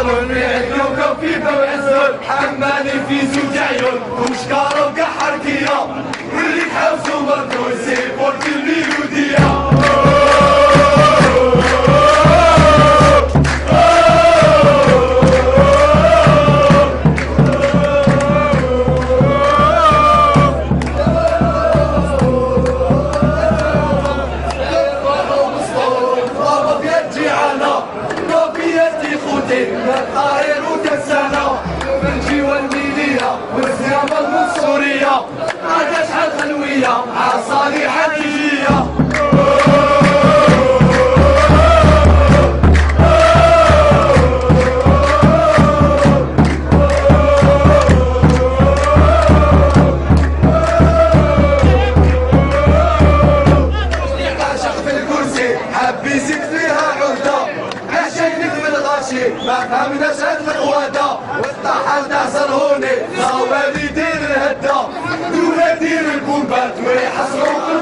ربيع الكوكب في فوق السر حمالي في زوج عيون وشكارة وقحر كيا واللي تحوسوا مرتو سيبورت الميلودية. الطائر وكسانة بنجي والميلية والزيامة المنصورية عاد شحال خلوية مع صالحة تجية. عاشق في الكرسي حب يزيد فيها عهدة ما فهمناش هاد الغوادة والطحال تاع زرهوني صاوبة اللي يدير الهدة دولا دير البومبات ويحصروا